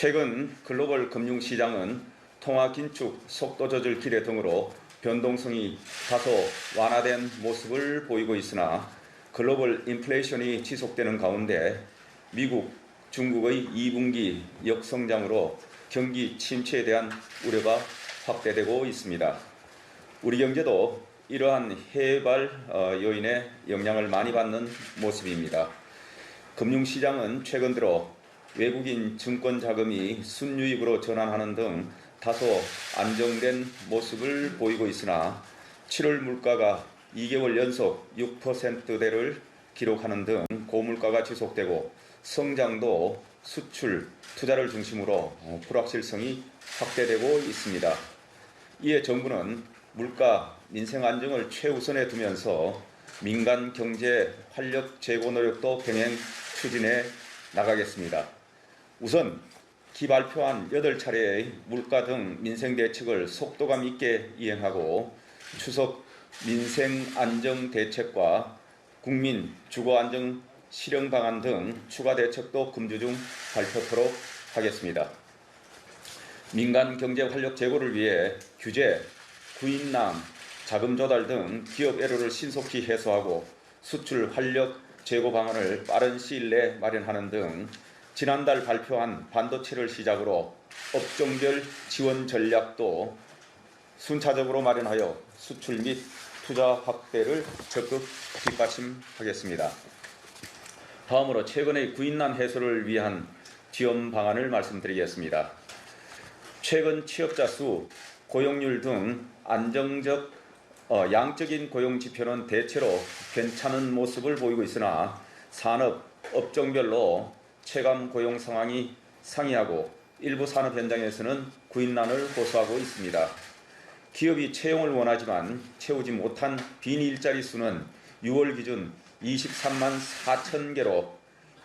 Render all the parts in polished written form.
최근 글로벌 금융시장은 통화 긴축, 속도 조절 기대 등으로 변동성이 다소 완화된 모습을 보이고 있으나 글로벌 인플레이션이 지속되는 가운데 미국, 중국의 2분기 역성장으로 경기 침체에 대한 우려가 확대되고 있습니다. 우리 경제도 이러한 해외발 요인의 영향을 많이 받는 모습입니다. 금융시장은 최근 들어 외국인 증권 자금이 순유입으로 전환하는 등 다소 안정된 모습을 보이고 있으나 7월 물가가 2개월 연속 6%대를 기록하는 등 고물가가 지속되고 성장도 수출, 투자를 중심으로 불확실성이 확대되고 있습니다. 이에 정부는 물가, 민생 안정을 최우선에 두면서 민간 경제 활력 제고 노력도 병행 추진해 나가겠습니다. 우선 기발표한 8차례의 물가 등 민생 대책을 속도감 있게 이행하고 추석 민생 안정 대책과 국민 주거 안정 실현 방안 등 추가 대책도 금주 중 발표토록 하겠습니다. 민간 경제 활력 제고를 위해 규제, 구인낭, 자금 조달 등 기업 애로를 신속히 해소하고 수출 활력 제고 방안을 빠른 시일 내에 마련하는 등 지난달 발표한 반도체를 시작으로 업종별 지원 전략도 순차적으로 마련하여 수출 및 투자 확대를 적극 뒷받침하겠습니다. 다음으로 최근의 구인난 해소를 위한 지원 방안을 말씀드리겠습니다. 최근 취업자 수, 고용률 등 안정적 양적인 고용 지표는 대체로 괜찮은 모습을 보이고 있으나 산업, 업종별로 체감 고용 상황이 상이하고 일부 산업 현장에서는 구인난을 호소하고 있습니다. 기업이 채용을 원하지만 채우지 못한 빈 일자리 수는 6월 기준 23만 4천 개로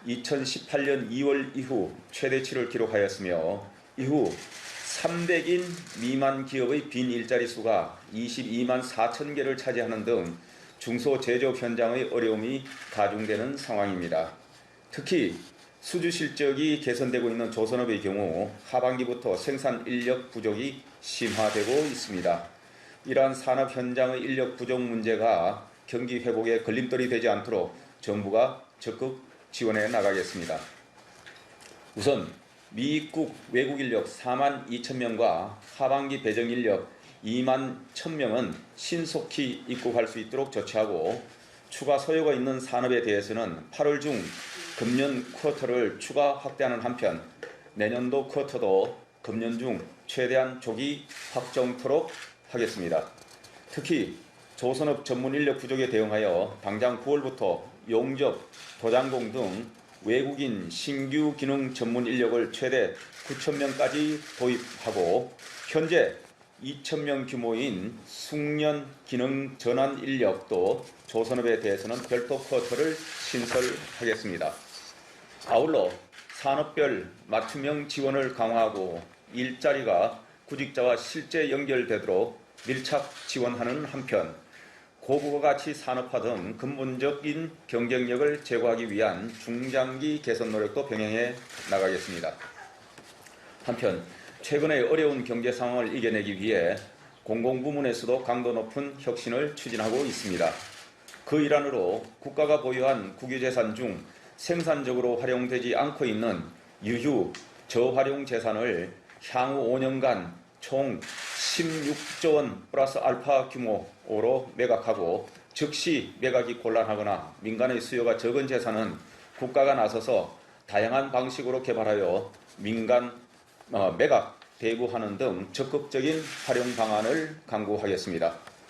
2018년 2월 이후 최대치를 기록하였으며 이후 300인 미만 기업의 빈 일자리 수가 22만 4천 개를 차지하는 등 중소제조업 현장의 어려움이 가중되는 상황입니다. 특히 수주 실적이 개선되고 있는 조선업의 경우 하반기부터 생산 인력 부족이 심화되고 있습니다. 이러한 산업 현장의 인력 부족 문제가 경기 회복에 걸림돌이 되지 않도록 정부가 적극 지원해 나가겠습니다. 우선 미입국 외국 인력 4만 2천 명과 하반기 배정 인력 2만 1천 명은 신속히 입국할 수 있도록 조치하고 추가 소요가 있는 산업에 대해서는 8월 중 금년 쿼터를 추가 확대하는 한편 내년도 쿼터도 금년 중 최대한 조기 확정토록 하겠습니다. 특히 조선업 전문 인력 부족에 대응하여 당장 9월부터 용접, 도장공 등 외국인 신규 기능 전문 인력을 최대 9천 명까지 도입하고 현재 2천 명 규모인 숙련 기능 전환 인력도 조선업에 대해서는 별도 쿼터를 신설하겠습니다. 아울러 산업별 맞춤형 지원을 강화하고 일자리가 구직자와 실제 연결되도록 밀착 지원하는 한편 고부가 가치 산업화 등 근본적인 경쟁력을 제고하기 위한 중장기 개선 노력도 병행해 나가겠습니다. 한편 최근의 어려운 경제 상황을 이겨내기 위해 공공부문에서도 강도 높은 혁신을 추진하고 있습니다. 그 일환으로 국가가 보유한 국유재산 중 생산적으로 활용되지 않고 있는 유휴, 저활용 재산을 향후 5년간 총 16조 원 플러스 알파 규모로 매각하고 즉시 매각이 곤란하거나 민간의 수요가 적은 재산은 국가가 나서서 다양한 방식으로 개발하여 민간 매각, 대구하는 등 적극적인 활용 방안을 강구하겠습니다.